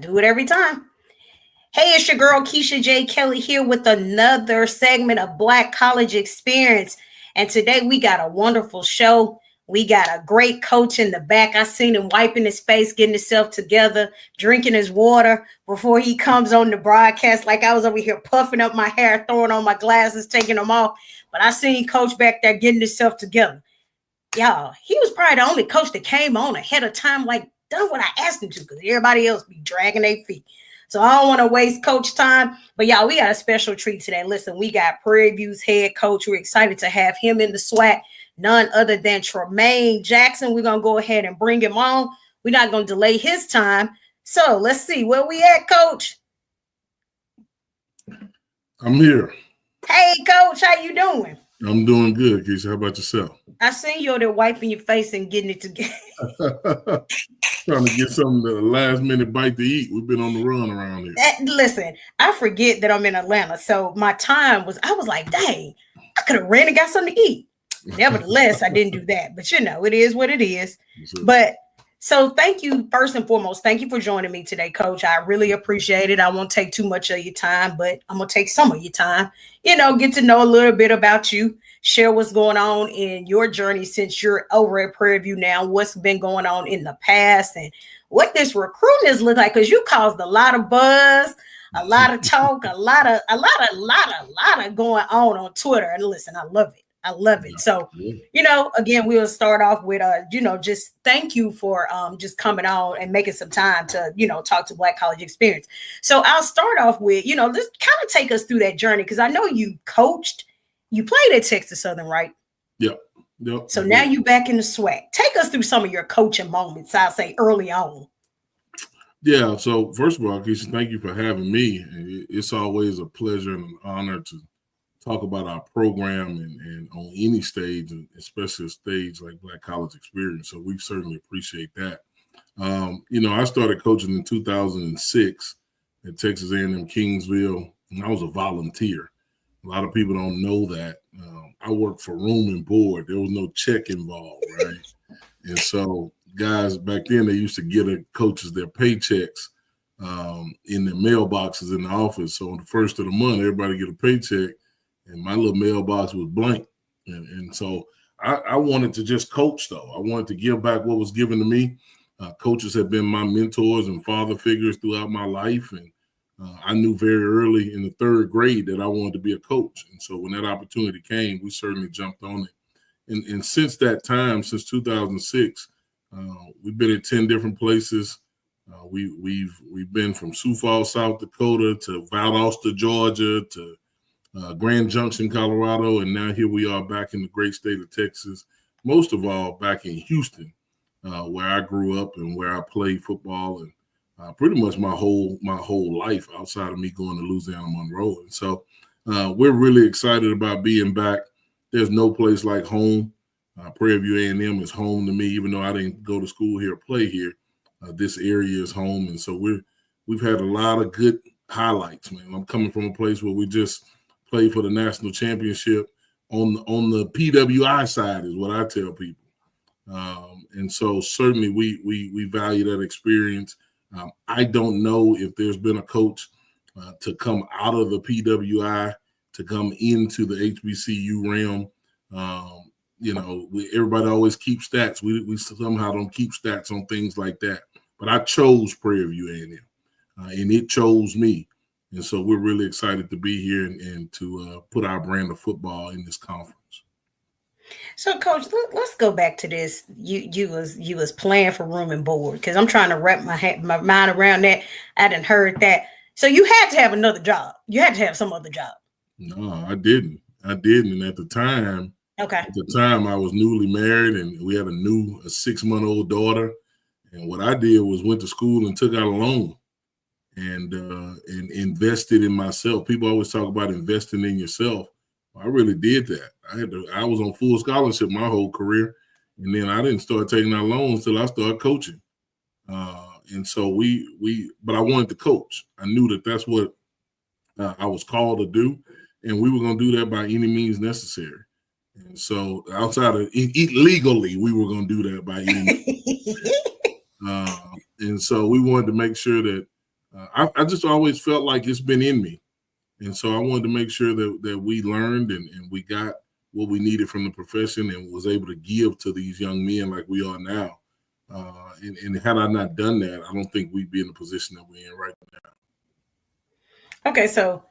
Do it every time. Hey, it's your girl Keisha J. Kelly here with another segment of Black College Experience. And today we got a wonderful show. We got a great coach in the back. I seen him wiping his face, getting himself together, drinking his water before he comes on the broadcast. Like I was over here puffing up my hair, throwing on my glasses, taking them off. But I seen Coach back there getting himself together. Y'all, he was probably the only coach that came on ahead of time, like done what I asked him to, because everybody else be dragging their feet. So I don't want to waste coach time, but y'all, we got a special treat today. Listen, we got Prairie View's head coach. We're excited to have him in the SWAC, none other than Tremaine Jackson. We're going to go ahead and bring him on. We're not going to delay his time. So let's see where we at, coach. I'm here. Hey, coach, how you doing? I'm doing good, Keisha. How about yourself? I seen you over there wiping your face and getting it together. Trying to get something the last minute bite to eat. We've been on the run around here. Listen, I forget that I'm in Atlanta. So my time was, I was like, dang, I could have ran and got something to eat. Nevertheless, I didn't do that. But you know, it is what it is. But so thank you, first and foremost. Thank you for joining me today, Coach. I really appreciate it. I won't take too much of your time, but I'm going to take some of your time. You know, get to know a little bit about you. Share what's going on in your journey since you're over at Prairie View now, what's been going on in the past and what this recruiting has looked like, because you caused a lot of buzz, a lot of talk, a lot of going on Twitter. And listen, I love it. I love it. So, you know, again, we'll start off with, just thank you for just coming on and making some time to, talk to Black College Experience. So I'll start off with, just kind of take us through that journey, because I know you coached. You played at Texas Southern, right? Yep. So now you're back in the SWAC. Take us through some of your coaching moments, I'll say, early on. Yeah. So first of all, Keisha, thank you for having me. It's always a pleasure and an honor to talk about our program and on any stage, especially a stage like Black College Experience. So we certainly appreciate that. I started coaching in 2006 at Texas A&M Kingsville, and I was a volunteer. A lot of people don't know that. I worked for room and board. There was no check involved, right? And so guys back then, they used to get coaches their paychecks in their mailboxes in the office. So on the first of the month, everybody get a paycheck, and my little mailbox was blank. And so I wanted to just coach, though. I wanted to give back what was given to me. Coaches have been my mentors and father figures throughout my life, and I knew very early in the third grade that I wanted to be a coach. And so when that opportunity came, we certainly jumped on it. And since that time, since 2006, we've been at 10 different places. We've been from Sioux Falls, South Dakota, to Valdosta, Georgia, to Grand Junction, Colorado, and now here we are back in the great state of Texas, most of all back in Houston, where I grew up and where I played football and pretty much my whole life outside of me going to Louisiana Monroe. And so we're really excited about being back. There's no place like home. Prairie View A&M is home to me, even though I didn't go to school here or play here. This area is home, and so we've had a lot of good highlights, man. I'm coming from a place where we just played for the national championship on the PWI side, is what I tell people. And so certainly we value that experience. I don't know if there's been a coach to come out of the PWI to come into the HBCU realm. Everybody always keeps stats. We somehow don't keep stats on things like that. But I chose Prairie View A&M, and it chose me. And so we're really excited to be here and to put our brand of football in this conference. So, Coach, let's go back to this. You was playing for room and board, because I'm trying to wrap my mind around that. I didn't heard that. So you had to have another job. You had to have some other job. No, I didn't. And at the time, I was newly married, and we had a 6-month-old daughter. And what I did was went to school and took out a loan and invested in myself. People always talk about investing in yourself. I really did that. I was on full scholarship my whole career, and then I didn't start taking out loans till I started coaching. And so but I wanted to coach. I knew that that's what I was called to do, and we were going to do that by any means necessary. And so outside of legally, we were going to do that by any means. And so we wanted to make sure that I just always felt like it's been in me. And so I wanted to make sure that we learned and we got what we needed from the profession and was able to give to these young men like we are now. And had I not done that, I don't think we'd be in the position that we're in right now. Okay, so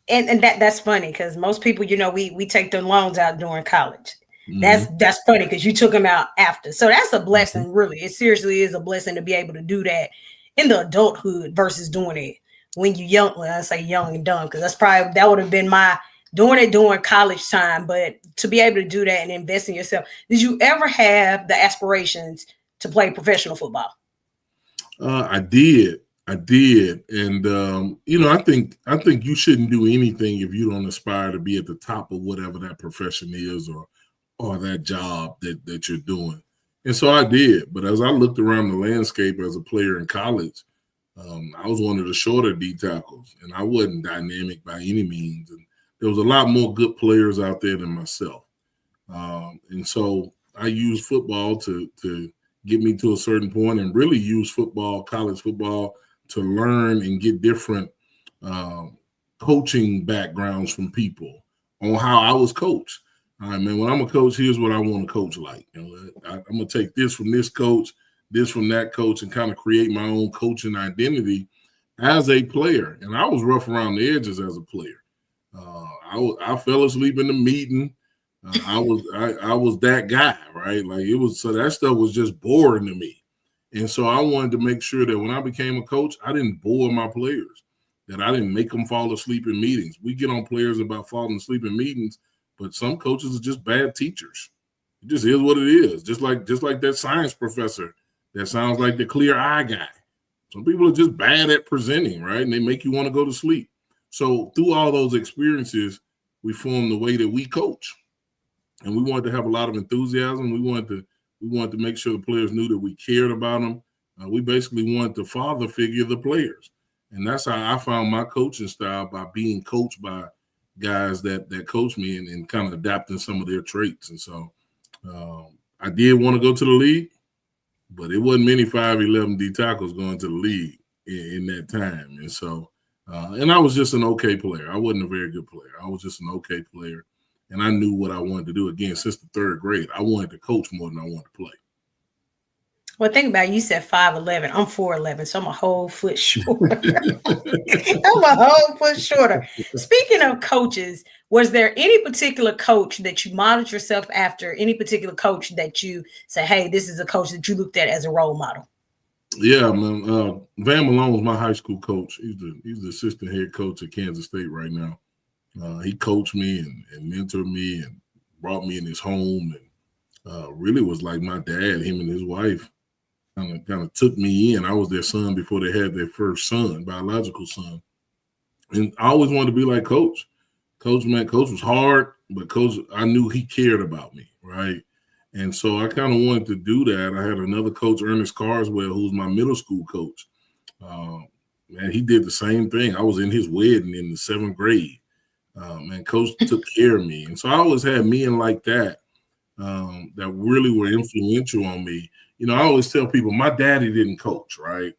and that's funny because most people, we take their loans out during college. That's funny because you took them out after. So that's a blessing, really. It seriously is a blessing to be able to do that in the adulthood versus doing it when you're young. Well, I say young and dumb because that would have been my doing it during college time. But to be able to do that and invest in yourself, did you ever have the aspirations to play professional football? I did, and I think you shouldn't do anything if you don't aspire to be at the top of whatever that profession is or that job that you're doing. And so I did. But as I looked around the landscape as a player in college, I was one of the shorter D tackles, and I wasn't dynamic by any means. And there was a lot more good players out there than myself. And so I used football to get me to a certain point and really use college football, to learn and get different coaching backgrounds from people on how I was coached. All right, man, when I'm a coach, here's what I want to coach like. I'm going to take this from this coach, this from that coach, and kind of create my own coaching identity as a player. And I was rough around the edges as a player. I fell asleep in the meeting. I was that guy, right? Like so that stuff was just boring to me. And so I wanted to make sure that when I became a coach, I didn't bore my players, that I didn't make them fall asleep in meetings. We get on players about falling asleep in meetings, but some coaches are just bad teachers. It just is what it is. Just like that science professor that sounds like the clear eye guy. Some people are just bad at presenting, right? And they make you want to go to sleep. So through all those experiences, we formed the way that we coach. And we wanted to have a lot of enthusiasm. We wanted to make sure the players knew that we cared about them. We basically wanted to father figure the players. And that's how I found my coaching style, by being coached by guys that coach me and kind of adapting some of their traits. And so I did want to go to the league, but it wasn't many 5'11" D tackles going to the league in that time. And so, and I was just an okay player. I wasn't a very good player. I was just an okay player. And I knew what I wanted to do. Again, since the third grade, I wanted to coach more than I wanted to play. Well, think about it. You said 5'11". I'm 4'11", so I'm a whole foot shorter. I'm a whole foot shorter. Speaking of coaches, was there any particular coach that you modeled yourself after? Any particular coach that you say, hey, this is a coach that you looked at as a role model? Yeah, man. Van Malone was my high school coach. He's the assistant head coach at Kansas State right now. He coached me and mentored me and brought me in his home, and really was like my dad. Him and his wife kind of took me in. I was their son before they had their first son, biological son. And I always wanted to be like Coach. Coach was hard, but Coach, I knew he cared about me, right? And so I kind of wanted to do that. I had another coach, Ernest Carswell, who was my middle school coach. Man, he did the same thing. I was in his wedding in the 7th grade. Man, Coach took care of me. And so I always had men like that that really were influential on me. You know, I always tell people my daddy didn't coach, right?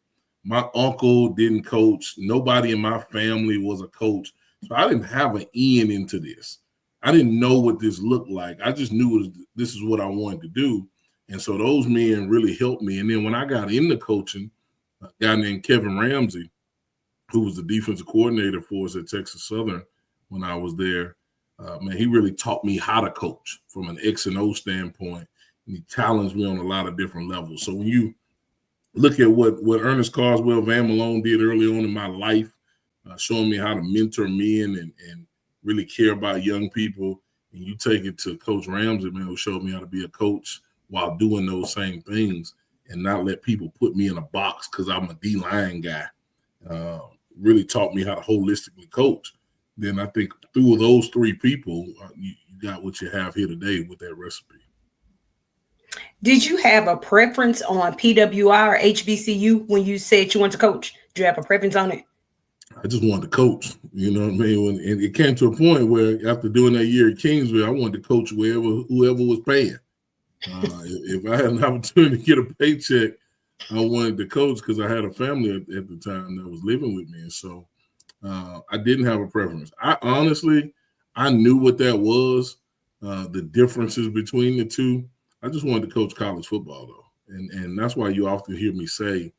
My uncle didn't coach. Nobody in my family was a coach. So I didn't have an in into this. I didn't know what this looked like. I just knew this is what I wanted to do. And so those men really helped me. And then when I got into coaching, a guy named Kevin Ramsey, who was the defensive coordinator for us at Texas Southern when I was there, man, he really taught me how to coach from an X and O standpoint. And he challenged me on a lot of different levels. So when you look at what Ernest Carswell, Van Malone did early on in my life, showing me how to mentor men and really care about young people, and you take it to Coach Ramsey, man, who showed me how to be a coach while doing those same things and not let people put me in a box because I'm a D-line guy, really taught me how to holistically coach. Then I think through those three people, you got what you have here today with that recipe. Did you have a preference on PWI or HBCU when you said you wanted to coach? Did you have a preference on it? I just wanted to coach, you know what I mean? And it came to a point where after doing that year at Kingsville, I wanted to coach whoever was paying. If I had an opportunity to get a paycheck, I wanted to coach because I had a family at the time that was living with me. And so I didn't have a preference. I knew what that was, the differences between the two. I just wanted to coach college football, though. And that's why you often hear me say,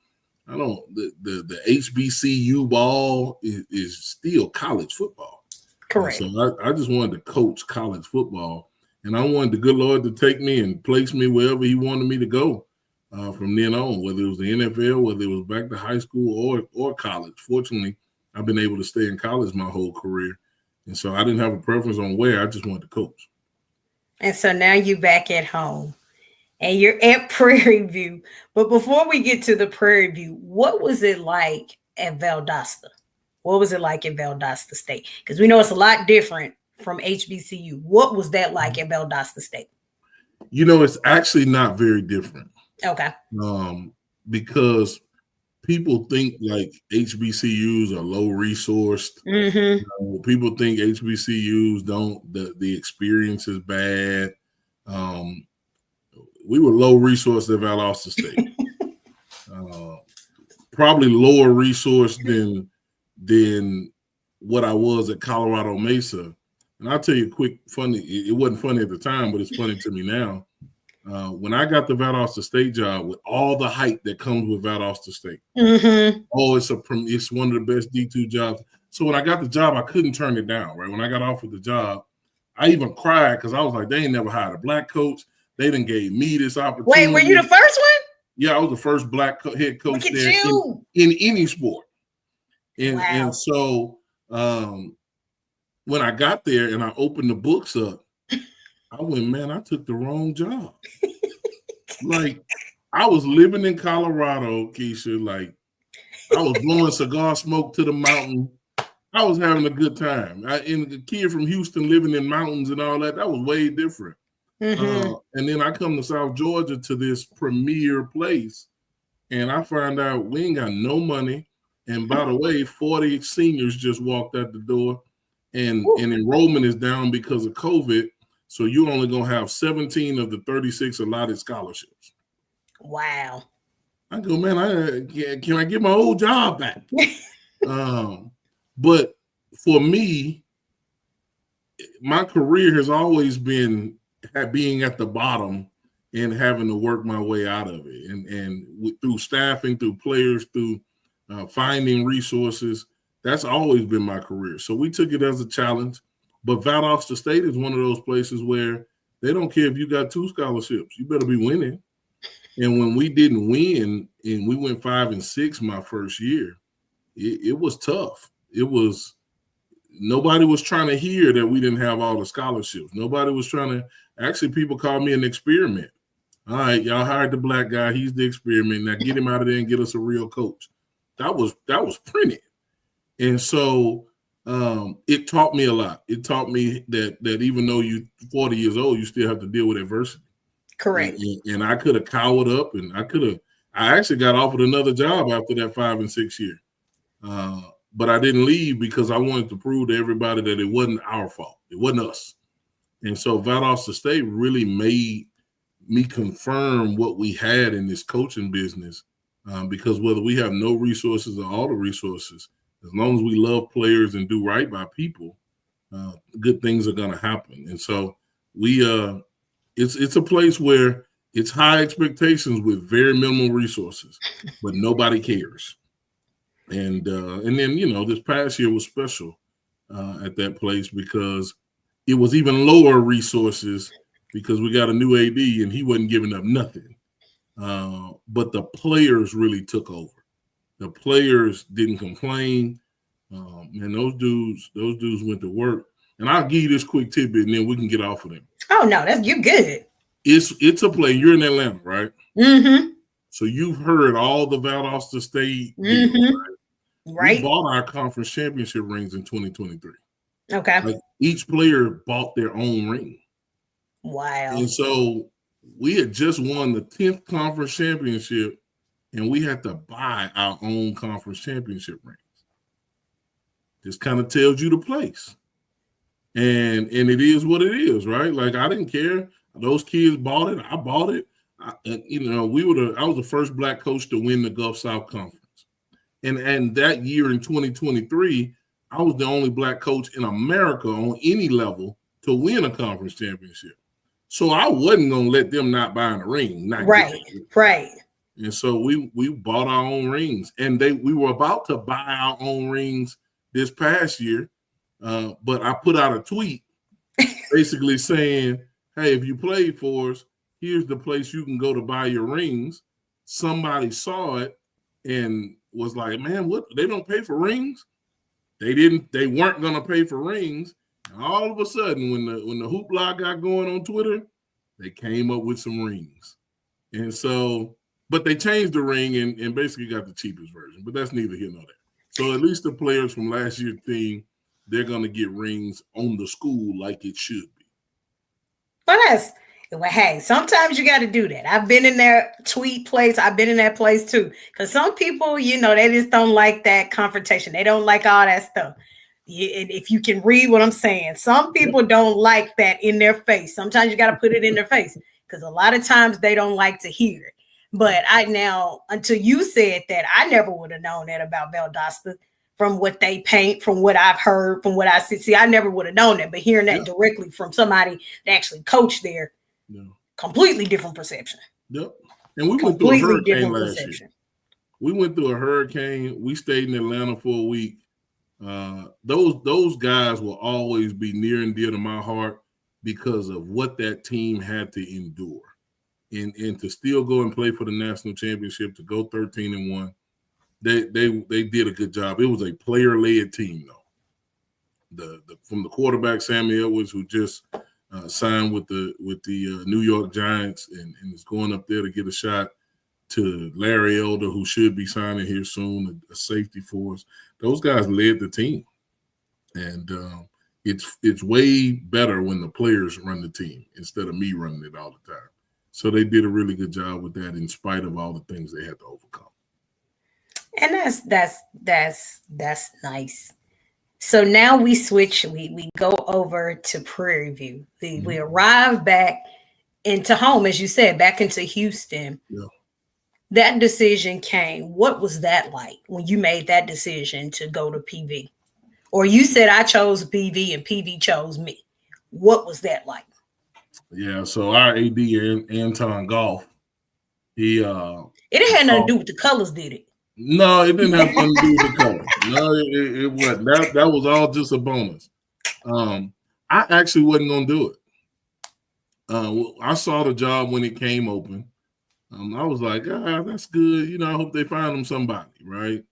the HBCU ball is still college football. Correct. So I just wanted to coach college football. And I wanted the good Lord to take me and place me wherever he wanted me to go from then on, whether it was the NFL, whether it was back to high school or college. Fortunately, I've been able to stay in college my whole career. And so I didn't have a preference on where. I just wanted to coach. And so now you're back at home and you're at Prairie View. But before we get to the Prairie View, what was it like at Valdosta? What was it like at Valdosta State? Because we know it's a lot different from HBCU. What was that like at Valdosta State? It's actually not very different. Okay. Because people think like HBCUs are low resourced. Mm-hmm. People think HBCUs the experience is bad. We were low resourced at Valdosta State. Probably lower resource than what I was at Colorado Mesa. And I'll tell you a quick funny, it wasn't funny at the time, but it's funny to me now. When I got the Valdosta State job with all the hype that comes with Valdosta State. Mm-hmm. Oh, it's one of the best D2 jobs. So when I got the job, I couldn't turn it down, right? When I got offered the job, I even cried because I was like, they ain't never hired a black coach. They done gave me this opportunity. Wait, were you the first one? Yeah, I was the first black head coach Look at there you. in any sport. Wow. And so when I got there and I opened the books up, I went, man, I took the wrong job. Like, I was living in Colorado, Keisha. Like, I was blowing cigar smoke to the mountain. I was having a good time. And the kid from Houston living in mountains and all that was way different. Mm-hmm. And then I come to South Georgia to this premier place, and I find out we ain't got no money. And by the way, 40 seniors just walked out the door, and enrollment is down because of COVID. So you're only going to have 17 of the 36 allotted scholarships. Wow. I go, man, can I get my old job back? But for me, my career has always been being at the bottom and having to work my way out of it. And through staffing, through players, through finding resources, that's always been my career. So we took it as a challenge. But Valdosta State is one of those places where they don't care if you got 2 scholarships. You better be winning. And when we didn't win and we went 5-6 my first year, it was tough. Nobody was trying to hear that we didn't have all the scholarships. Nobody was trying to – actually, people called me an experiment. All right, y'all hired the black guy. He's the experiment. Now get him out of there and get us a real coach. That was printed. And so it taught me a lot. It taught me that even though you're 40 years old, you still have to deal with adversity. Correct. And I could have cowered up, and I actually got offered another job after that 5-6 year. But I didn't leave because I wanted to prove to everybody that it wasn't our fault. It wasn't us. And so Valdosta State really made me confirm what we had in this coaching business, because whether we have no resources or all the resources, as long as we love players and do right by people, good things are going to happen. And so it's a place where it's high expectations with very minimal resources, but nobody cares. And then, this past year was special at that place because it was even lower resources because we got a new AD and he wasn't giving up nothing. But the players really took over. The players didn't complain. And those dudes went to work. And I'll give you this quick tidbit and then we can get off of them. Oh, no, you're good. It's a play. You're in Atlanta, right? Mm-hmm. So you've heard all the Valdosta State Mm-hmm. deals, right? We bought our conference championship rings in 2023. Okay. Like each player bought their own ring. Wow. And so we had just won the 10th conference championship and we had to buy our own conference championship rings. Just kind of tells you the place. And it is what it is, right? Like I didn't care. Those kids bought it. I bought it. I was the first black coach to win the Gulf South Conference, and that year in 2023, I was the only black coach in America on any level to win a conference championship. So I wasn't gonna let them not buy a ring, right. And so we bought our own rings, and we were about to buy our own rings this past year, but I put out a tweet basically saying, "Hey, if you played for us, here's the place you can go to buy your rings." Somebody saw it and was like, "Man, what? They don't pay for rings?" They weren't gonna pay for rings. And all of a sudden, when the hoopla got going on Twitter, they came up with some rings. And so, but they changed the ring and basically got the cheapest version. But that's neither here nor there. So at least the players from last year's team, they're gonna get rings on the school like it should be. Well, hey, sometimes you got to do that. I've been in their tweet place. I've been in that place too. Because some people, they just don't like that confrontation. They don't like all that stuff. If you can read what I'm saying, some people don't like that in their face. Sometimes you got to put it in their face because a lot of times they don't like to hear it. But until you said that, I never would have known that about Valdosta from what they paint, from what I've heard, from what I see. I never would have known that. But hearing that directly from somebody that actually coached there, completely different perception. Yep. And we went through a hurricane last year. We went through a hurricane. We stayed in Atlanta for a week. Those guys will always be near and dear to my heart because of what that team had to endure. And to still go and play for the national championship, to go 13-1, they did a good job. It was a player-led team, though. From the quarterback Sammy Edwards, who just signed with the New York Giants and is going up there to get a shot, to Larry Elder, who should be signing here soon, a safety for us. Those guys led the team, and it's way better when the players run the team instead of me running it all the time. So they did a really good job with that, in spite of all the things they had to overcome. And that's nice. So now we switch. We go over to Prairie View. We arrive back into home, as you said, back into Houston. Yeah. That decision came. What was that like when you made that decision to go to PV? Or you said I chose PV and PV chose me. What was that like? Yeah, so our AD, Anton Golf, it had nothing to do with the colors, did it? No, it didn't have nothing to do with the color. No, it wasn't. That was all just a bonus. I actually wasn't going to do it. I saw the job when it came open. I was like, that's good. I hope they find them somebody, right?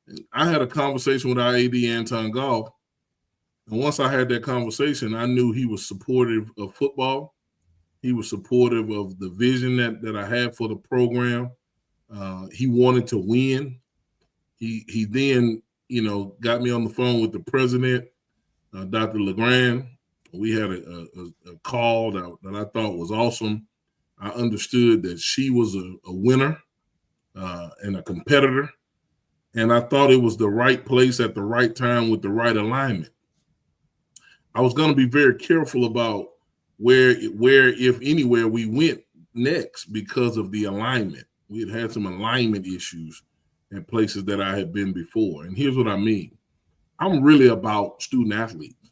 And I had a conversation with our AD, Anton Golf. And once I had that conversation, I knew he was supportive of football. He was supportive of the vision that I had for the program. He wanted to win. He then, got me on the phone with the president, Dr. LeGrand. We had a call that I thought was awesome. I understood that she was a winner and a competitor. And I thought it was the right place at the right time with the right alignment. I was going to be very careful about where, if anywhere, we went next because of the alignment. We had some alignment issues at places that I had been before. And here's what I mean. I'm really about student athletes,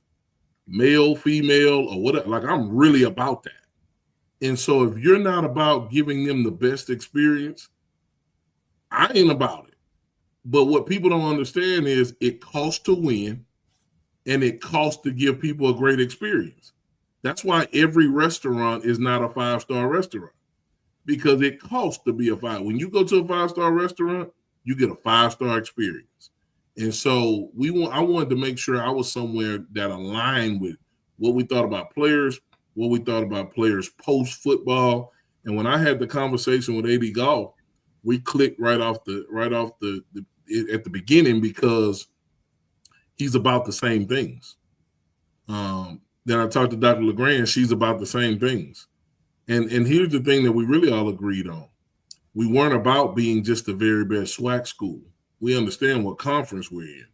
male, female, or whatever. Like, I'm really about that. And so if you're not about giving them the best experience, I ain't about it. But what people don't understand is it costs to win and it costs to give people a great experience. That's why every restaurant is not a 5-star restaurant, because it costs to be a 5. When you go to a 5-star restaurant, you get a 5-star experience. And so I wanted to make sure I was somewhere that aligned with what we thought about players, what we thought about players post-football. And when I had the conversation with AD Golf, we clicked right off the at the beginning, because he's about the same things. Then I talked to Dr. LeGrand. She's about the same things. And here's the thing that we really all agreed on. We weren't about being just the very best SWAC school. We understand what conference we're in.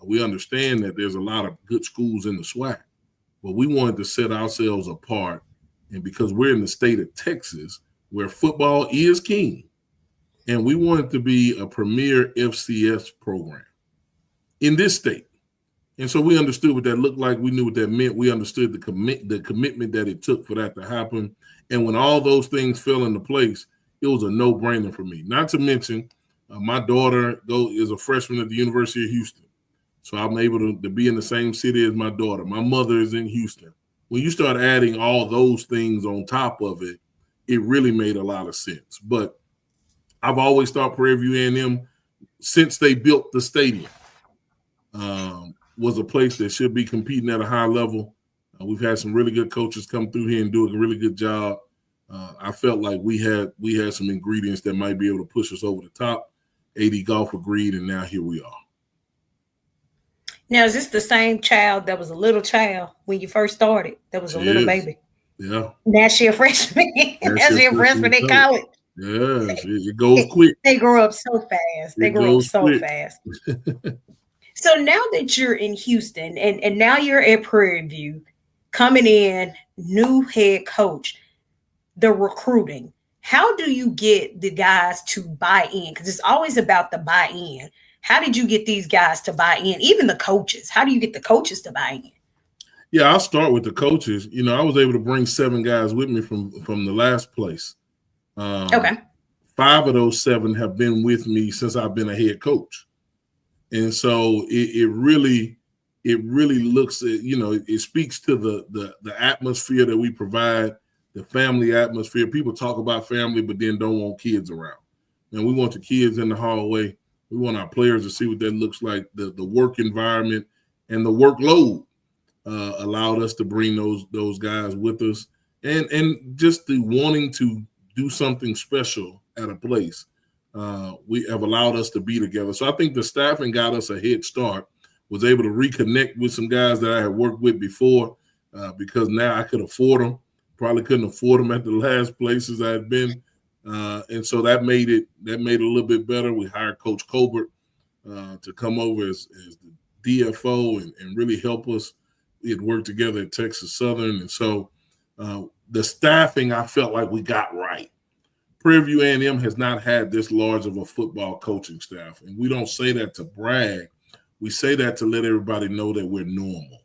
We understand that there's a lot of good schools in the SWAC. But we wanted to set ourselves apart. And because we're in the state of Texas, where football is king, and we wanted to be a premier FCS program in this state. And so we understood what that looked like. We knew what that meant. We understood the commitment that it took for that to happen. And when all those things fell into place, it was a no-brainer for me. Not to mention, my daughter is a freshman at the University of Houston. So I'm able to be in the same city as my daughter. My mother is in Houston. When you start adding all those things on top of it, it really made a lot of sense. But I've always thought Prairie View A&M, since they built the stadium, was a place that should be competing at a high level. We've had some really good coaches come through here and do a really good job. I felt like we had some ingredients that might be able to push us over the top. AD Golf agreed, and now here we are. Now, is this the same child that was a little child when you first started? That was a little baby. Yeah. Now she a freshman. Now she a freshman in college. Yeah, it goes quick. They grow up so fast. They grow up so fast. So now that you're in Houston and now you're at Prairie View, coming in, new head coach, the recruiting, how do you get the guys to buy in? Because it's always about the buy-in. How did you get these guys to buy in? Even the coaches. How do you get the coaches to buy in? Yeah, I'll start with the coaches. You know, I was able to bring 7 guys with me from the last place. Okay. 5 of those 7 have been with me since I've been a head coach. And so it really looks at, you know, it speaks to the atmosphere that we provide, the family atmosphere. People talk about family, but then don't want kids around. And we want the kids in the hallway. We want our players to see what that looks like. The work environment and the workload allowed us to bring those guys with us, and just the wanting to do something special at a place. We have allowed us to be together. So I think the staffing got us a head start, was able to reconnect with some guys that I had worked with before because now I could afford them. Probably couldn't afford them at the last places I had been. And so that made it a little bit better. We hired Coach Colbert to come over as the DFO and really help us. We had worked together at Texas Southern. And so the staffing, I felt like we got right. Prairie View A&M has not had this large of a football coaching staff. And we don't say that to brag. We say that to let everybody know that we're normal.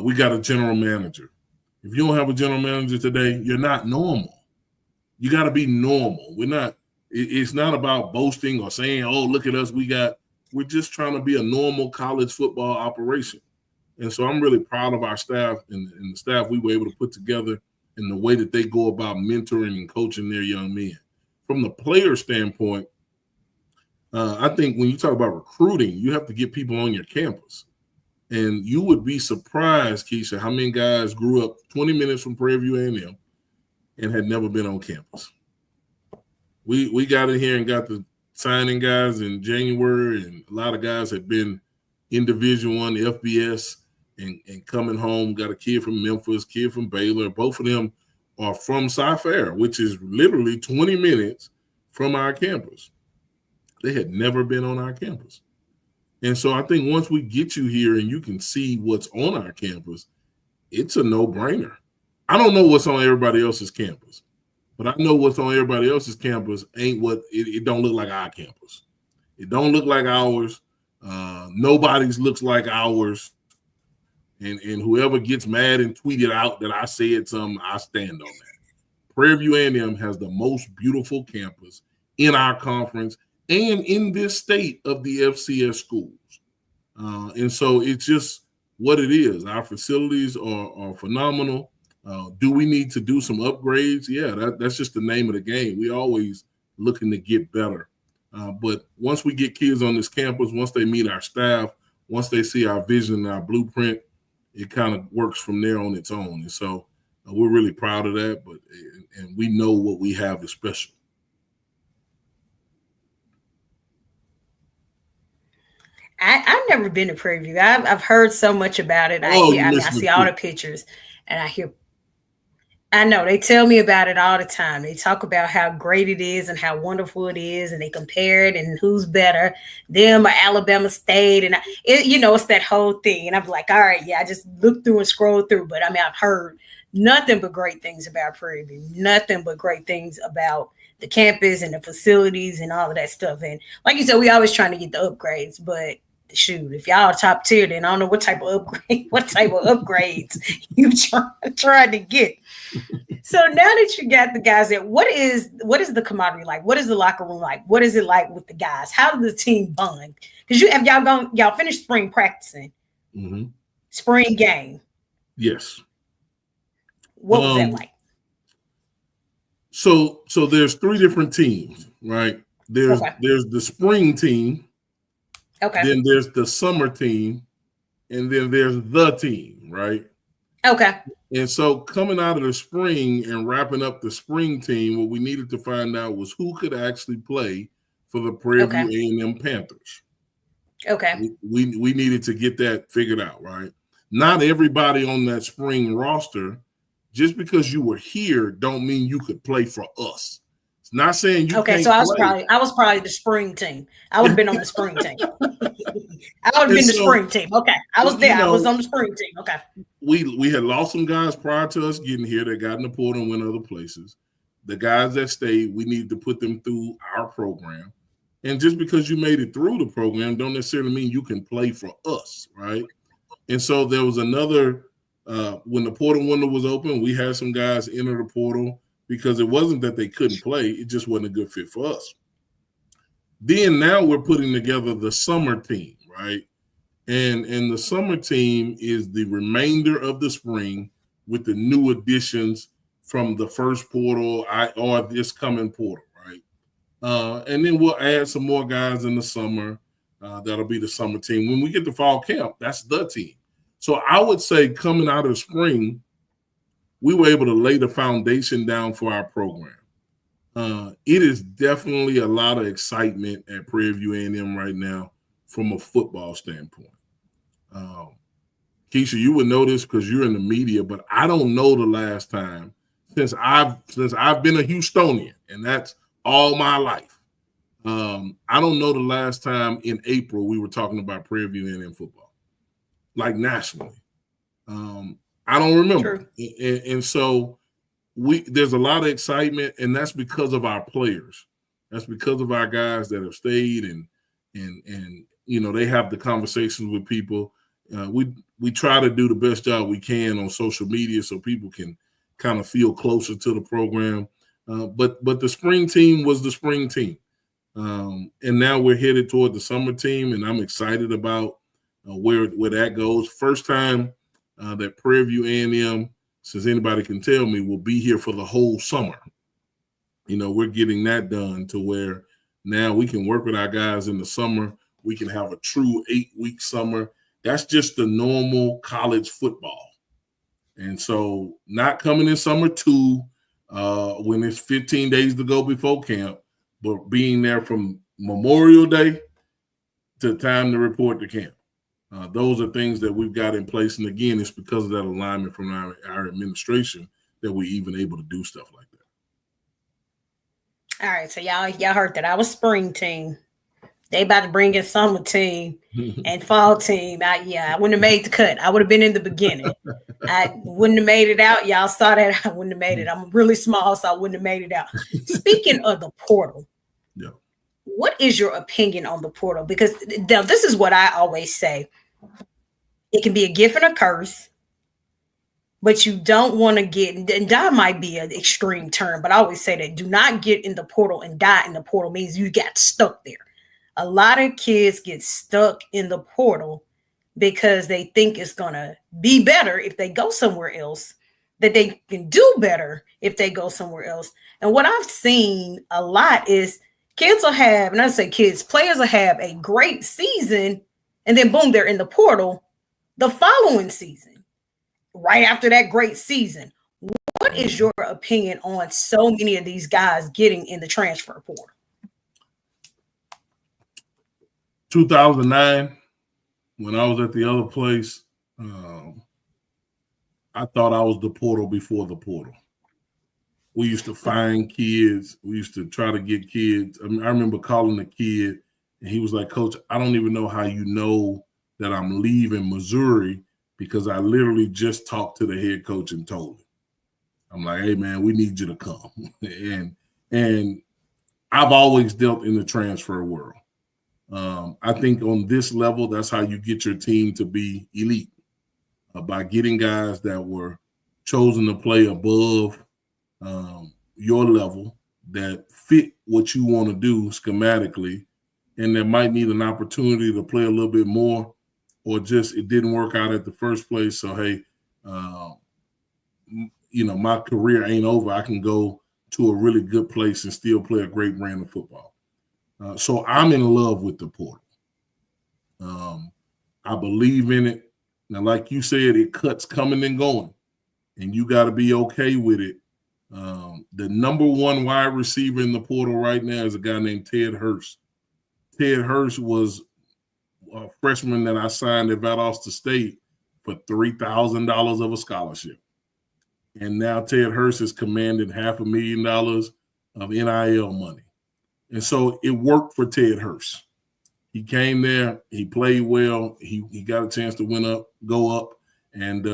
We got a general manager. If you don't have a general manager today, you're not normal. You got to be normal. It's not about boasting or saying, oh, look at us. We're just trying to be a normal college football operation. And so I'm really proud of our staff and the staff we were able to put together and the way that they go about mentoring and coaching their young men. From the player standpoint, I think when you talk about recruiting, you have to get people on your campus. And you would be surprised, Keisha, how many guys grew up 20 minutes from Prairie View A&M and had never been on campus. We got in here and got the signing guys in January, and a lot of guys had been in Division I, FBS, and coming home. Got a kid from Memphis, kid from Baylor. Both of them are from Cy-Fair, which is literally 20 minutes from our campus. They had never been on our campus. And so I think once we get you here and you can see what's on our campus, it's a no-brainer. I don't know what's on everybody else's campus, but I know what's on everybody else's campus ain't what it don't look like our campus. It don't look like ours. Nobody's looks like ours. And whoever gets mad and tweeted out that I said something, I stand on that. Prairie View A&M has the most beautiful campus in our conference and in this state of the FCS schools. And so it's just what it is. Our facilities are phenomenal. Do we need to do some upgrades? Yeah, that's just the name of the game. We always looking to get better. But once we get kids on this campus, once they meet our staff, once they see our vision and our blueprint, it kind of works from there on its own. And so we're really proud of that, and we know what we have is special. I've never been to Prairie View. I've heard so much about it. I see all the pictures, and I know they tell me about it all the time. They talk about how great it is and how wonderful it is, and they compare it and who's better, them or Alabama State, and it's that whole thing. And I'm like, all right, yeah, I just look through and scroll through, but I mean, I've heard nothing but great things about Prairie View, nothing but great things about the campus and the facilities and all of that stuff. And like you said, we always trying to get the upgrades, but shoot, if y'all are top tier, then I don't know what type of upgrades you trying to get. So now that you got the guys there, what is the camaraderie like? What is the locker room like? What is it like with the guys? How does the team bond? Because y'all finished spring practicing, spring game. Yes. What was that like? So there's 3 different teams, right? There's the spring team. Okay. Then there's the summer team, and then there's the team, right? Okay. And so coming out of the spring and wrapping up the spring team, what we needed to find out was who could actually play for the Prairie View A&M Panthers. Okay. We needed to get that figured out, right? Not everybody on that spring roster, just because you were here, don't mean you could play for us. It's not saying you can't so I was play. probably the spring team. I would have been on the spring team. I would have been the spring team. Okay. I was there. I was on the spring team. Okay. We had lost some guys prior to us getting here that got in the portal and went other places. The guys that stayed, we needed to put them through our program. And just because you made it through the program don't necessarily mean you can play for us, right? And so there was another when the portal window was open, we had some guys enter the portal because it wasn't that they couldn't play. It just wasn't a good fit for us. Then now we're putting together the summer team, right? And the summer team is the remainder of the spring with the new additions from the first portal or this coming portal, right? And then we'll add some more guys in the summer. That'll be the summer team. When we get to fall camp, that's the team. So I would say coming out of spring, we were able to lay the foundation down for our program. It is definitely a lot of excitement at Prairie View A&M right now from a football standpoint. Keisha, you would know this because you're in the media, but I don't know the last time since I've been a Houstonian, and that's all my life. I don't know the last time in April we were talking about Prairie View A&M football, like nationally. I don't remember. And so there's a lot of excitement, and that's because of our players. That's because of our guys that have stayed and you know, they have the conversations with people. We try to do the best job we can on social media so people can kind of feel closer to the program. But the spring team was the spring team. And now we're headed toward the summer team, and I'm excited about where that goes. First time that Prairie View A&M, since anybody can tell me, will be here for the whole summer. You know, we're getting that done to where now we can work with our guys in the summer. We can have a true 8-week summer. That's just the normal college football. And so not coming in summer 2 when it's 15 days to go before camp, but being there from Memorial Day to time to report to camp. Those are things that we've got in place. And again, it's because of that alignment from our administration that we're even able to do stuff like that. All right. So y'all heard that I was spring team. They about to bring in summer team and fall team. I wouldn't have made the cut. I would have been in the beginning. I wouldn't have made it out. Y'all saw that. I wouldn't have made it. I'm really small, so I wouldn't have made it out. Speaking of the portal, what is your opinion on the portal? Because now this is what I always say. It can be a gift and a curse, but you don't want to get, and die might be an extreme term, but I always say that do not get in the portal and die in the portal means you got stuck there. A lot of kids get stuck in the portal because they think it's going to be better if they go somewhere else, that they can do better if they go somewhere else. And what I've seen a lot is kids will have, and I say kids, players will have a great season, and then boom, they're in the portal the following season, right after that great season. What is your opinion on so many of these guys getting in the transfer portal? 2009, when I was at the other place, I thought I was the portal before the portal. We used to find kids. We used to try to get kids. I remember calling a kid, and he was like, "Coach, I don't even know how you know that I'm leaving Missouri because I literally just talked to the head coach and told him." I'm like, hey man, we need you to come. and I've always dealt in the transfer world. I think on this level, that's how you get your team to be elite, by getting guys that were chosen to play above your level, that fit what you want to do schematically, and that might need an opportunity to play a little bit more, or just it didn't work out at the first place. So, hey, my career ain't over. I can go to a really good place and still play a great brand of football. So I'm in love with the portal. I believe in it. Now, like you said, it cuts coming and going, and you got to be okay with it. The number one wide receiver in the portal right now is a guy named Ted Hurst. Ted Hurst was a freshman that I signed at Valdosta State for $3,000 of a scholarship. And now Ted Hurst is commanding $500,000 of NIL money. And so it worked for Ted Hurst. He came there, he played well, he got a chance to go up, and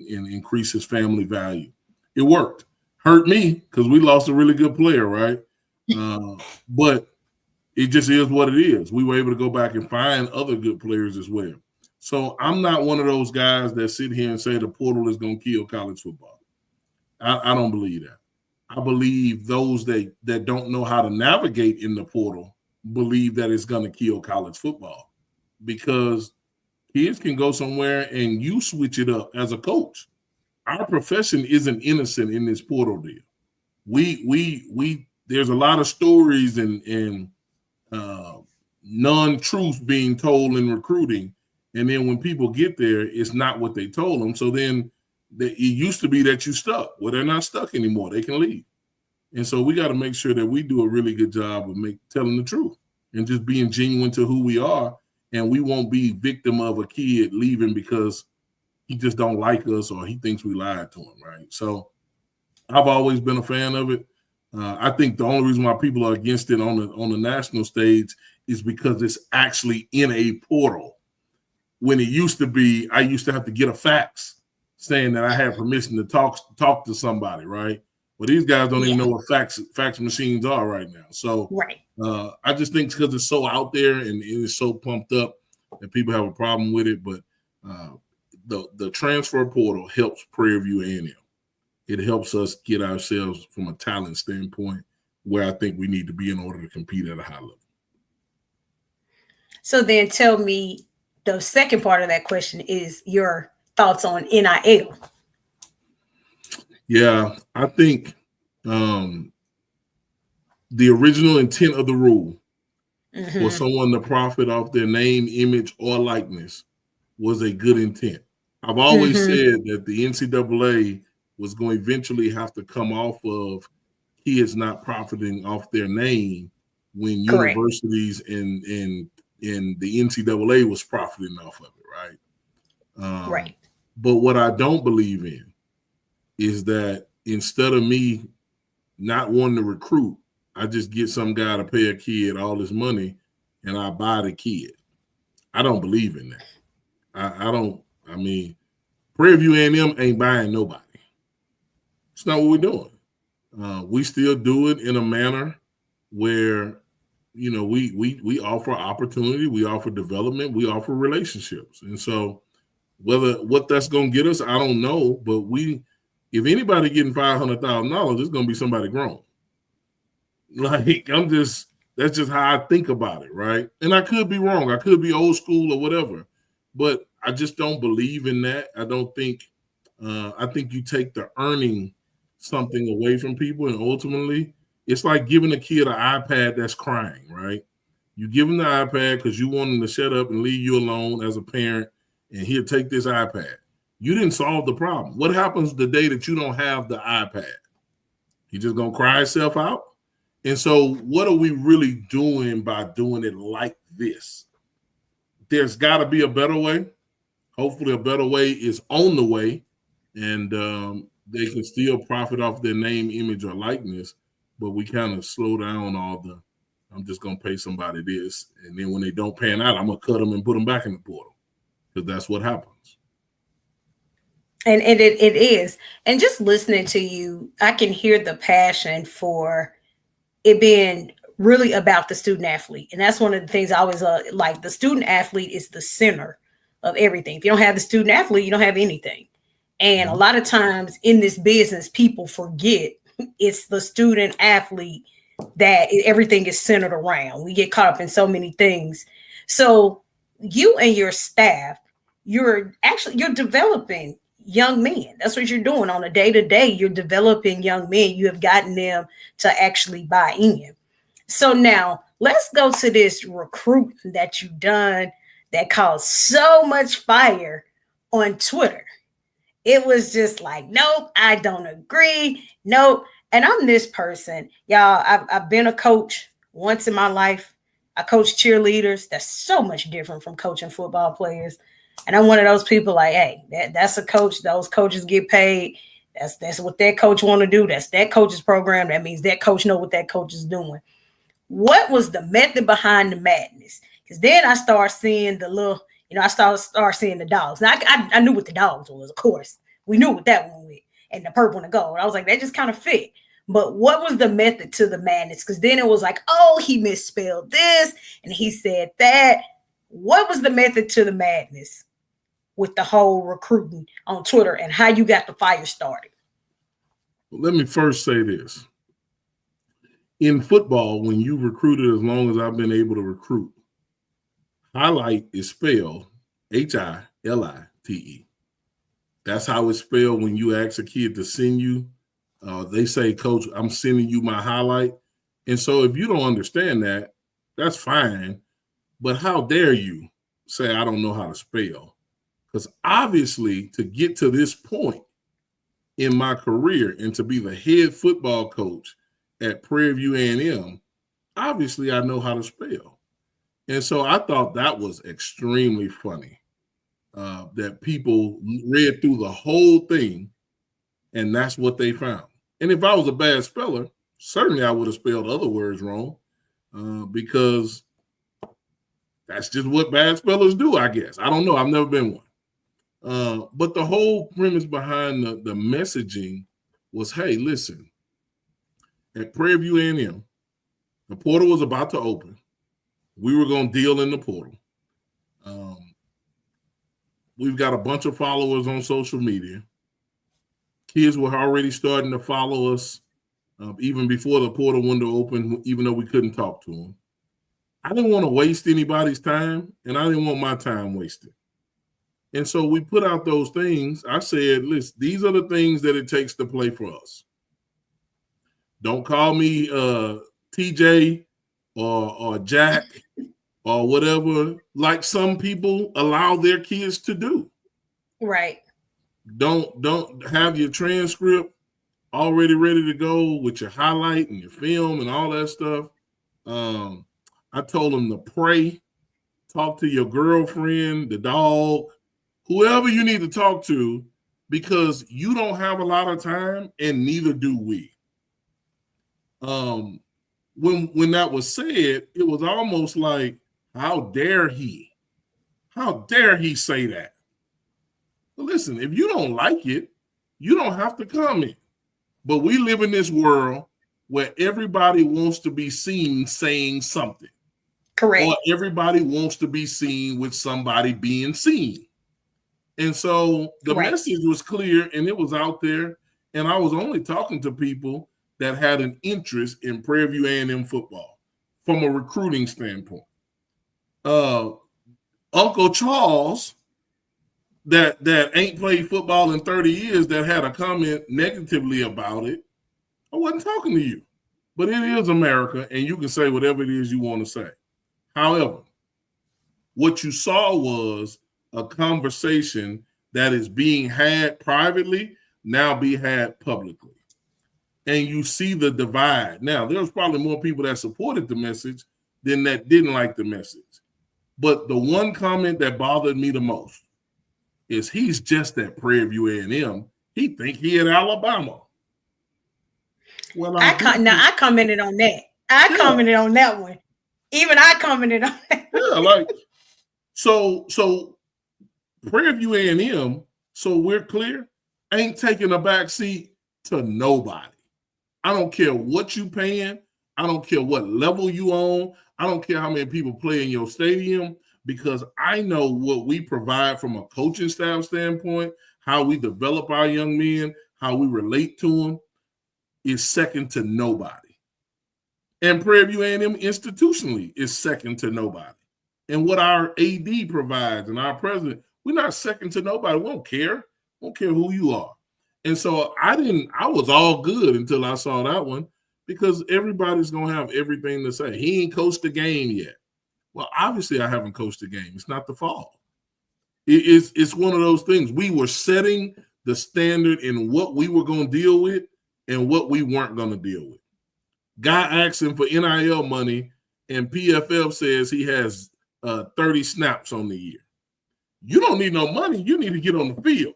increase his family value. It worked. Hurt me because we lost a really good player, right? But it just is what it is. We were able to go back and find other good players as well. So I'm not one of those guys that sit here and say the portal is going to kill college football. I don't believe that. I believe those that don't know how to navigate in the portal believe that it's going to kill college football, because kids can go somewhere and you switch it up as a coach. Our profession isn't innocent in this portal deal. We there's a lot of stories and non-truth being told in recruiting, and then when people get there, it's not what they told them. So then it used to be that you stuck. Well, they're not stuck anymore. They can leave. And so we got to make sure that we do a really good job of telling the truth and just being genuine to who we are. And we won't be victim of a kid leaving because he just don't like us or he thinks we lied to him, right? So I've always been a fan of it. I think the only reason why people are against it on the national stage is because it's actually in a portal. When it used to be, I used to have to get a fax saying that I had permission to talk to somebody, right? But these guys don't even know what fax machines are right now. So right. I just think because it's so out there and it's so pumped up that people have a problem with it. But the transfer portal helps Prairie View A&M. It helps us get ourselves from a talent standpoint where I think we need to be in order to compete at a high level. So then tell me, the second part of that question is your thoughts on NIL. Yeah, I think the original intent of the rule for someone to profit off their name, image, or likeness was a good intent. I've always said that the NCAA was going to eventually have to come off of kids not profiting off their name when Correct. universities and the NCAA was profiting off of it, right? Right. But what I don't believe in is that instead of me not wanting to recruit, I just get some guy to pay a kid all this money and I buy the kid. I don't believe in that. I mean, Prairie View A&M ain't buying nobody. It's not what we're doing. We still do it in a manner where, we offer opportunity, we offer development, we offer relationships. And so what that's going to get us, I don't know. But if anybody getting $500,000, it's going to be somebody grown. Like, that's just how I think about it, right? And I could be wrong. I could be old school or whatever. But I just don't believe in that. I don't think I think you take the earning something away from people, and ultimately it's like giving a kid an iPad that's crying, right? You give him the iPad because you want him to shut up and leave you alone as a parent, and he'll take this iPad. You didn't solve the problem. What happens the day that you don't have the iPad? He just gonna cry himself out? And so what are we really doing by doing it like this? There's got to be a better way. Hopefully a better way is on the way, and they can still profit off their name, image, or likeness, but we kind of slow down I'm just going to pay somebody this, and then when they don't pan out, I'm going to cut them and put them back in the portal, because that's what happens. And it is. And just listening to you, I can hear the passion for it being really about the student athlete. And that's one of the things I always like. The student athlete is the center of everything. If you don't have the student athlete, you don't have anything. And a lot of times in this business, people forget it's the student athlete that everything is centered around. We get caught up in so many things. So you and your staff, you're developing young men. That's what you're doing on a day to day. You're developing young men. You have gotten them to actually buy in. So now let's go to this recruit that you've done that caused so much fire on Twitter. It was just like, nope, I don't agree. Nope. And I'm this person, y'all. I've been a coach once in my life. I coach cheerleaders. That's so much different from coaching football players. And I'm one of those people like, hey, that's a coach. Those coaches get paid. That's what that coach want to do. That's that coach's program. That means that coach know what that coach is doing. What was the method behind the madness? Because then I start seeing the little, I start seeing the dogs. Now I knew what the dogs was, of course. We knew what that one was, and the purple and the gold. I was like, that just kind of fit. But what was the method to the madness? Because then it was like, oh, he misspelled this and he said that. What was the method to the madness with the whole recruiting on Twitter and how you got the fire started? Let me first say this. In football, when you recruited as long as I've been able to recruit, highlight is spelled Hilite. That's how it's spelled when you ask a kid to send you. They say, Coach, I'm sending you my highlight. And so if you don't understand that, that's fine. But how dare you say I don't know how to spell? Because obviously to get to this point in my career and to be the head football coach at Prairie View A&M, obviously I know how to spell. And so I thought that was extremely funny that people read through the whole thing and that's what they found. And if I was a bad speller, certainly I would have spelled other words wrong because that's just what bad spellers do, I guess. I don't know. I've never been one. But the whole premise behind the messaging was, hey, listen, at Prairie View A&M, the portal was about to open. We were going to deal in the portal. We've got a bunch of followers on social media. Kids were already starting to follow us even before the portal window opened, even though we couldn't talk to them. I didn't want to waste anybody's time, and I didn't want my time wasted. And so we put out those things. I said, listen, these are the things that it takes to play for us. Don't call me TJ or Jack or whatever, like some people allow their kids to do. Right. Don't have your transcript already ready to go with your highlight and your film and all that stuff. I told them to pray, talk to your girlfriend, the dog, whoever you need to talk to, because you don't have a lot of time and neither do we. When that was said, it was almost like, how dare he? How dare he say that? But listen, if you don't like it, you don't have to comment. But we live in this world where everybody wants to be seen saying something. Correct. Or everybody wants to be seen with somebody being seen. And so the message was clear and it was out there. And I was only talking to people that had an interest in Prairie View A&M football from a recruiting standpoint. Uncle Charles, that ain't played football in 30 years, that had a comment negatively about it, I wasn't talking to you. But it is America, and you can say whatever it is you want to say. However, what you saw was a conversation that is being had privately, now be had publicly. And you see the divide. Now, there's probably more people that supported the message than that didn't like the message. But the one comment that bothered me the most is he's just at Prairie View A&M. He think he at Alabama. Well, I commented on that. I commented on that one. Even I commented on that. Yeah, like so Prairie View A&M, so we're clear, ain't taking a back seat to nobody. I don't care what you paying. I don't care what level you on. I don't care how many people play in your stadium, because I know what we provide from a coaching staff standpoint, how we develop our young men, how we relate to them, is second to nobody. And Prairie View A&M institutionally is second to nobody. And what our AD provides and our president, we're not second to nobody. We don't care. We don't care who you are. And so I was all good until I saw that one, because everybody's going to have everything to say. He ain't coached the game yet. Well, obviously I haven't coached the game. It's not the fault. It's one of those things. We were setting the standard in what we were going to deal with and what we weren't going to deal with. Guy asking for NIL money, and PFF says he has 30 snaps on the year. You don't need no money. You need to get on the field.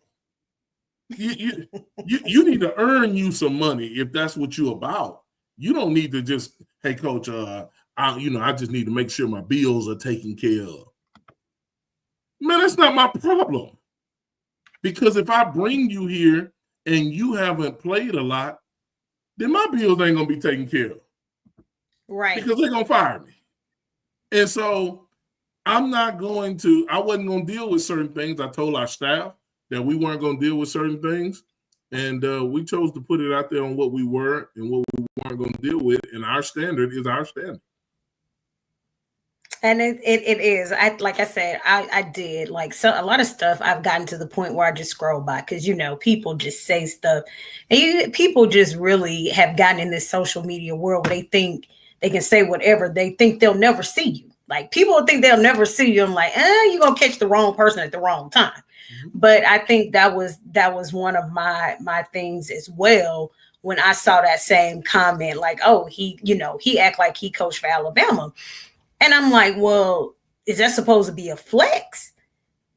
You need to earn you some money if that's what you're about. You don't need to just, hey, coach, I just need to make sure my bills are taken care of. Man, that's not my problem. Because if I bring you here and you haven't played a lot, then my bills ain't going to be taken care of. Right. Because they're going to fire me. And so I wasn't going to deal with certain things. I told our staff that we weren't going to deal with certain things. And we chose to put it out there on what we were and what we weren't going to deal with. And our standard is our standard. And it is. Like I said, I did like a lot of stuff. I've gotten to the point where I just scroll by, because people just say stuff, and people just really have gotten in this social media world where they think they can say whatever. They think they'll never see you. Like, people think they'll never see you. I'm like, you're gonna catch the wrong person at the wrong time. Mm-hmm. But I think that was one of my things as well. When I saw that same comment, like, oh, he act like he coached for Alabama. And I'm like, well, is that supposed to be a flex?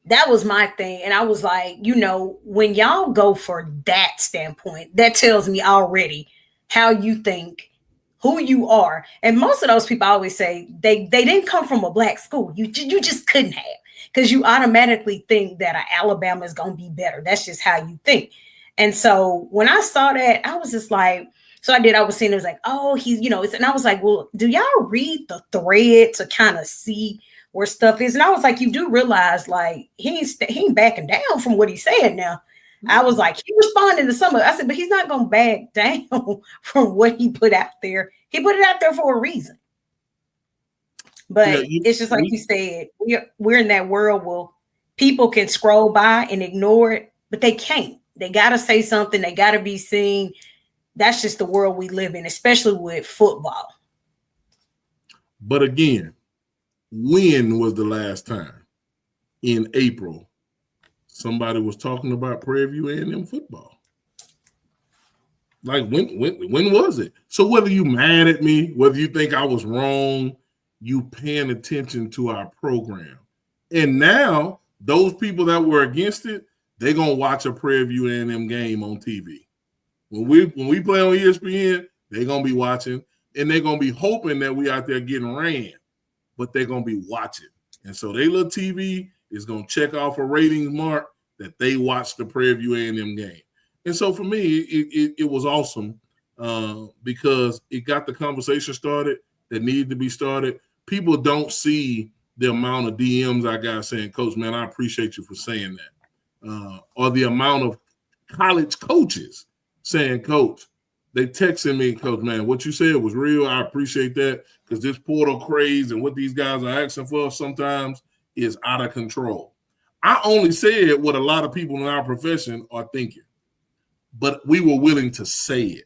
That was my thing. And I was like, when y'all go for that standpoint, that tells me already how you think, who you are. And most of those people, I always say, they didn't come from a black school. You just couldn't have, because you automatically think that Alabama is going to be better. That's just how you think. And so when I saw that, I was just like, so I was seeing, it was like, oh, he's, and I was like, well, do y'all read the thread to kind of see where stuff is? And I was like, you do realize, like, he ain't backing down from what he said now. Mm-hmm. I was like, he responded to some of it. I said, but he's not going to back down from what he put out there. He put it out there for a reason. But it's just like you said, we're in that world where people can scroll by and ignore it, but they can't. They got to say something. They got to be seen. That's just the world we live in, especially with football. But again, when was the last time in April somebody was talking about Prairie View A&M football? Like, when was it? So whether you mad at me, whether you think I was wrong, you paying attention to our program. And now those people that were against it, they're going to watch a Prairie View A&M game on TV. When we play on ESPN, they're going to be watching, and they're going to be hoping that we out there getting ran, but they're going to be watching. And so their little TV is going to check off a ratings mark that they watched the Prairie View A&M game. And so for me, it was awesome because it got the conversation started that needed to be started. People don't see the amount of DMs I got saying, Coach, man, I appreciate you for saying that. Or the amount of college coaches saying, Coach, they texting me, Coach, man, what you said was real. I appreciate that, because this portal craze and what these guys are asking for sometimes is out of control. I only said what a lot of people in our profession are thinking, but we were willing to say it.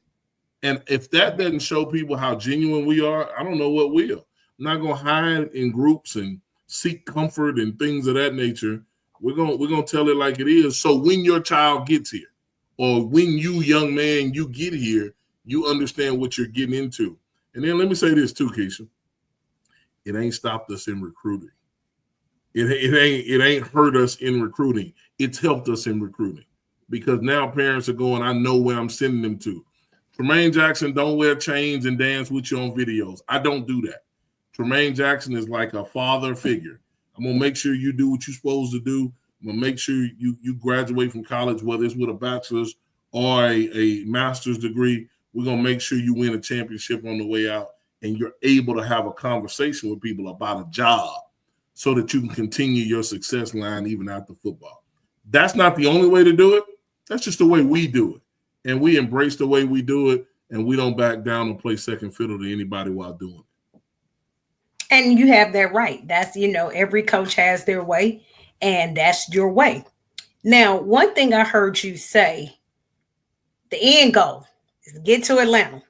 And if that doesn't show people how genuine we are, I don't know what will. I'm not going to hide in groups and seek comfort and things of that nature. We're going to tell it like it is. So when your child gets here, or when you, young man, you get here, you understand what you're getting into. And then let me say this too, Keisha. It ain't stopped us in recruiting. It ain't hurt us in recruiting. It's helped us in recruiting, because now parents are going, I know where I'm sending them to. Tremaine Jackson don't wear chains and dance with you on videos. I don't do that. Tremaine Jackson is like a father figure. I'm going to make sure you do what you're supposed to do. I'm gonna make sure you graduate from college, whether it's with a bachelor's or a master's degree. We're gonna make sure you win a championship on the way out, and you're able to have a conversation with people about a job so that you can continue your success line even after football. That's not the only way to do it. That's just the way we do it. And we embrace the way we do it, and we don't back down and play second fiddle to anybody while doing it. And you have that right. That's, every coach has their way, and that's your way. Now, one thing I heard you say, the end goal is to get to Atlanta.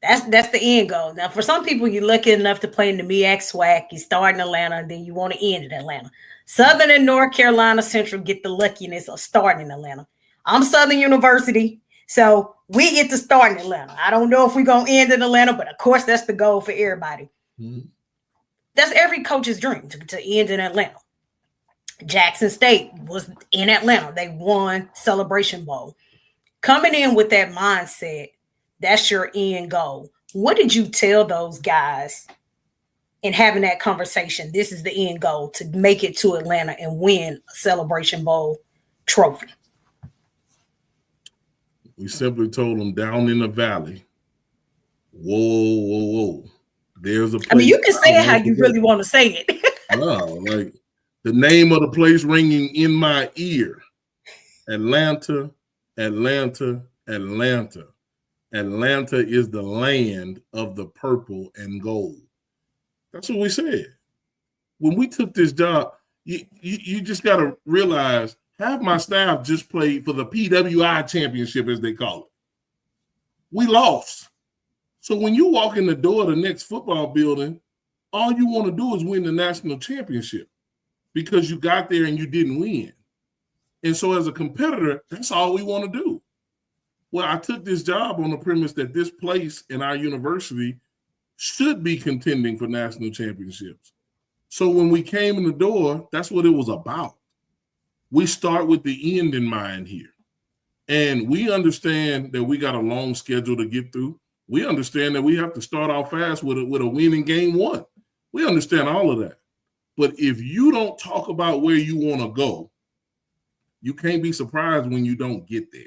That's the end goal. Now, for some people, you're lucky enough to play in the MEAC SWAC. You start in Atlanta, and then you want to end in Atlanta. Southern and North Carolina Central get the luckiness of starting in Atlanta. I'm Southern University, so we get to start in Atlanta. I don't know if we're going to end in Atlanta, but of course, that's the goal for everybody. Mm-hmm. That's every coach's dream, to end in Atlanta. Jackson State was in Atlanta. They won Celebration Bowl. Coming in with that mindset, that's your end goal. What did you tell those guys in having that conversation? This is the end goal, to make it to Atlanta and win a Celebration Bowl trophy. We simply told them, down in the valley, whoa. There's a place. I mean, you can say it how you really want to say it. Wow, like the name of the place ringing in my ear. Atlanta, Atlanta, Atlanta. Atlanta is the land of the purple and gold. That's what we said. When we took this job, you just got to realize, half my staff just played for the PWI championship, as they call it. We lost. So when you walk in the door of the next football building, all you want to do is win the national championship because you got there and you didn't win. And so as a competitor, that's all we want to do. Well, I took this job on the premise that this place in our university should be contending for national championships. So when we came in the door, that's what it was about. We start with the end in mind here. And we understand that we got a long schedule to get through. We understand that we have to start off fast with a win in game one. We understand all of that. But if you don't talk about where you want to go, you can't be surprised when you don't get there.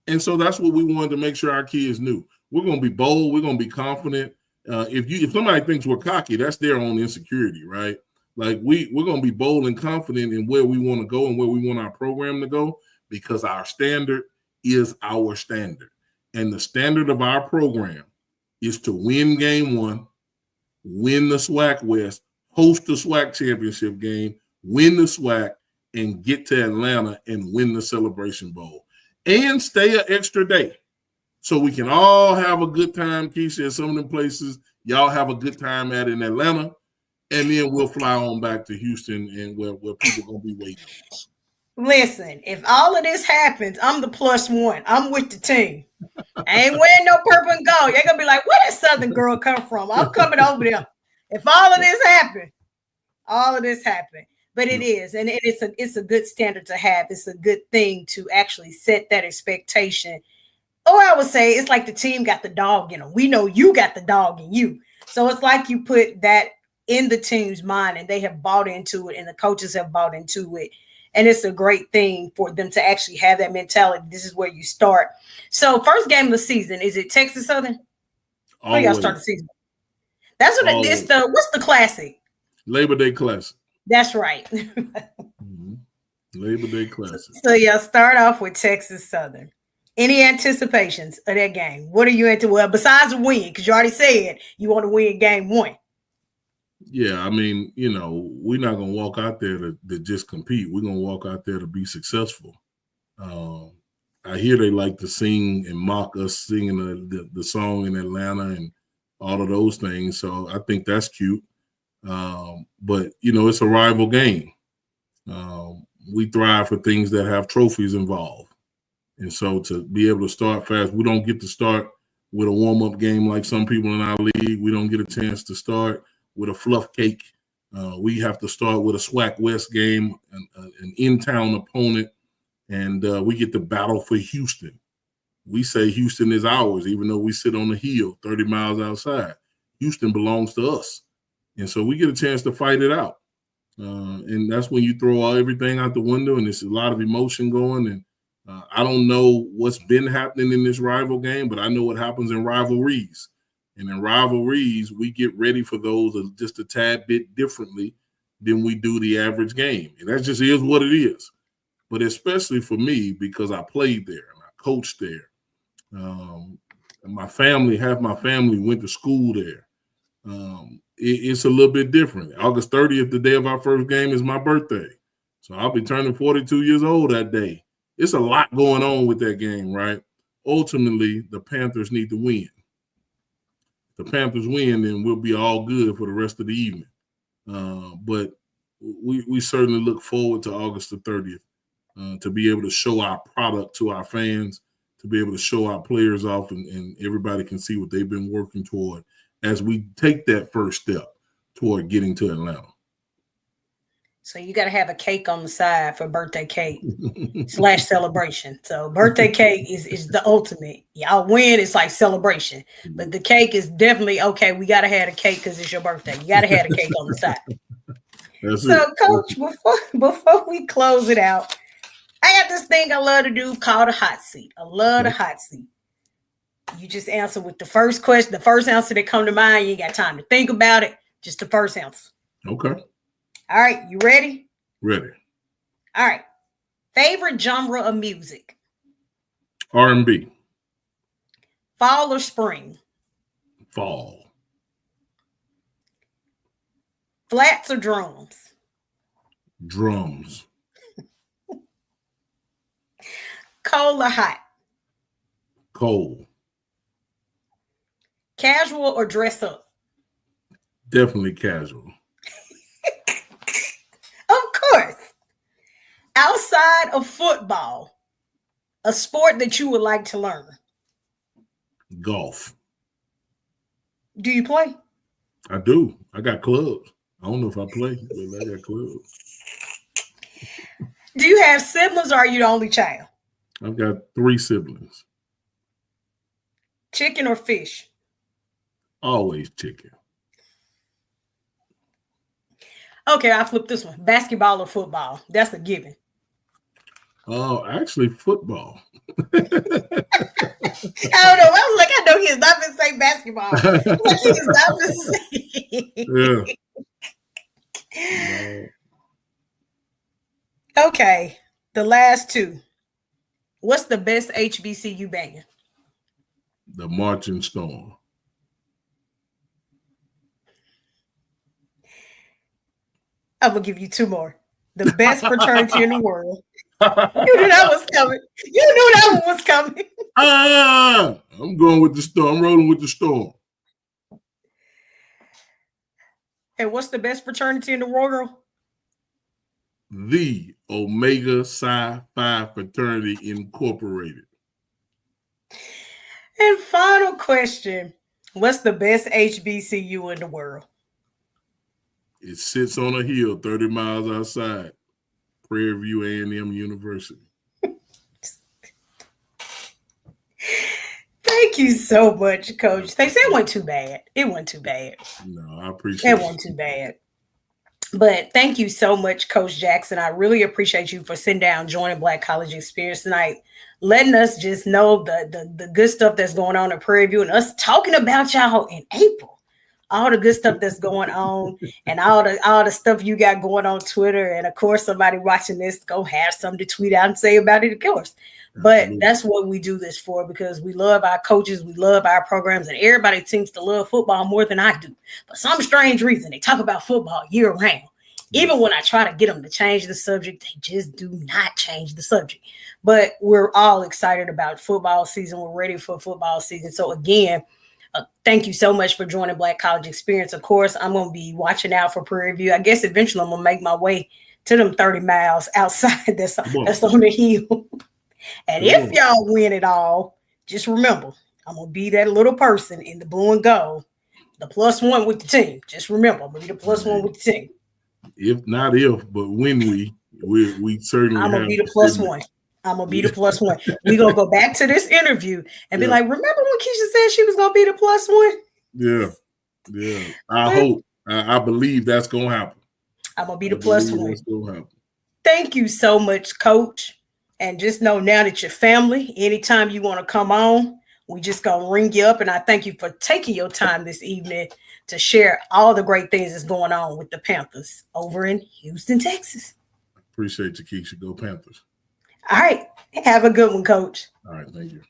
And so that's what we wanted to make sure our kids knew. We're going to be bold. We're going to be confident. If somebody thinks we're cocky, that's their own insecurity, right? Like we're going to be bold and confident in where we want to go and where we want our program to go, because our standard is our standard. And the standard of our program is to win game one, win the SWAC West, host the SWAC championship game, win the SWAC, and get to Atlanta and win the Celebration Bowl. And stay an extra day so we can all have a good time. Keisha, at some of them places, y'all have a good time at in Atlanta, and then we'll fly on back to Houston, and where people going to be waiting. Listen, if all of this happens, I'm the +1. I'm with the team. I ain't wearing no purple and gold. You're going to be like, where did Southern girl come from? I'm coming over there. If all of this happened. But it is, and it's a good standard to have. It's a good thing to actually set that expectation. Or I would say it's like the team got the dog in them. We know you got the dog in you. So it's like you put that in the team's mind, and they have bought into it, and the coaches have bought into it. And it's a great thing for them to actually have that mentality. This is where you start. So first game of the season, is it Texas Southern? Or y'all start the season? That's what it's what's the classic? Labor Day Classic. That's right. Mm-hmm. Labor Day Classic. So y'all start off with Texas Southern. Any anticipations of that game? What are you into? Well, besides the win, because you already said you want to win game one. Yeah, I mean, we're not going to walk out there to just compete. We're going to walk out there to be successful. I hear they like to sing and mock us singing the song in Atlanta and all of those things. So I think that's cute. But, it's a rival game. We thrive for things that have trophies involved. And so to be able to start fast, we don't get to start with a warm-up game like some people in our league. We don't get a chance to start with a fluff cake. We have to start with a SWAC West game, an in-town opponent, and we get to battle for Houston. We say Houston is ours, even though we sit on the hill 30 miles outside. Houston belongs to us. And so we get a chance to fight it out. And that's when you throw everything out the window, and there's a lot of emotion going. And I don't know what's been happening in this rival game, but I know what happens in rivalries. And in rivalries, we get ready for those just a tad bit differently than we do the average game. And that just is what it is. But especially for me, because I played there and I coached there. My family, half my family went to school there. It's a little bit different. August 30th, the day of our first game, is my birthday. So I'll be turning 42 years old that day. It's a lot going on with that game, right? Ultimately, the Panthers need to win. If the Panthers win, then we'll be all good for the rest of the evening. But we certainly look forward to August the 30th to be able to show our product to our fans, to be able to show our players off, and everybody can see what they've been working toward as we take that first step toward getting to Atlanta. So you got to have a cake on the side for birthday cake / celebration. So birthday cake is the ultimate. Y'all win, it's like celebration. But the cake is definitely, okay, we got to have a cake because it's your birthday. You got to have a cake on the side. So, Coach, before we close it out, I got this thing I love to do called a hot seat. I love the hot seat. You just answer with the first question, the first answer that come to mind. You ain't got time to think about it. Just the first answer. Okay. All right. You ready? Ready. All right. Favorite genre of music? R&B. Fall or spring? Fall. Flats or drums? Drums. Cold or hot? Cold. Casual or dress up? Definitely casual. Of course. Outside of football, a sport that you would like to learn? Golf. Do you play? I do. I got clubs. I don't know if I play, but I got clubs. Do you have siblings or are you the only child? I've got 3 siblings. Chicken or fish? Always chicken. Okay, I'll flip this one. Basketball or football? That's a given. Oh, actually, football. I don't know. I was like, I know he's not going to say basketball. Like he is not going to say. Yeah. No. Okay, the last 2. What's the best HBCU band? The Marching Storm. I'm going to give you 2 more. The best fraternity in the world. You knew that was coming. You knew that one was coming. I'm going with the storm. I'm rolling with the storm. And what's the best fraternity in the world? The Omega Psi Phi Fraternity Incorporated. And final question. What's the best HBCU in the world? It sits on a hill 30 miles outside Prairie View A&M University. Thank you so much, Coach. They said it wasn't too bad. It wasn't too bad. No, I appreciate it. It wasn't too bad. But thank you so much, Coach Jackson. I really appreciate you for sitting down, joining Black College Experience tonight, letting us just know the good stuff that's going on at Prairie View and us talking about y'all in April. All the good stuff that's going on and all the stuff you got going on Twitter. And, of course, somebody watching this go have something to tweet out and say about it, of course. But that's what we do this for, because we love our coaches, we love our programs, and everybody seems to love football more than I do. For some strange reason, they talk about football year round. Even when I try to get them to change the subject, they just do not change the subject. But we're all excited about football season. We're ready for football season. So, again, thank you so much for joining Black College Experience. Of course, I'm going to be watching out for Prairie View. I guess eventually I'm going to make my way to them 30 miles outside that's on the hill. And if y'all win it all, just remember, I'm going to be that little person in the blue and gold, the +1 with the team. Just remember, I'm going to be the +1 with the team. But when we certainly I'm going to be the +1. I'm going to be the +1. We're going to go back to this interview and be like, remember when Keisha said she was going to be the +1? Yeah. I hope. I believe that's going to happen. I'm gonna be the plus one. That's gonna happen. Thank you so much, Coach. And just know now that your family, anytime you want to come on, we just gonna ring you up. And I thank you for taking your time this evening to share all the great things that's going on with the Panthers over in Houston, Texas. Appreciate you, Keisha. Go Panthers. All right. Have a good one, Coach. All right. Thank you.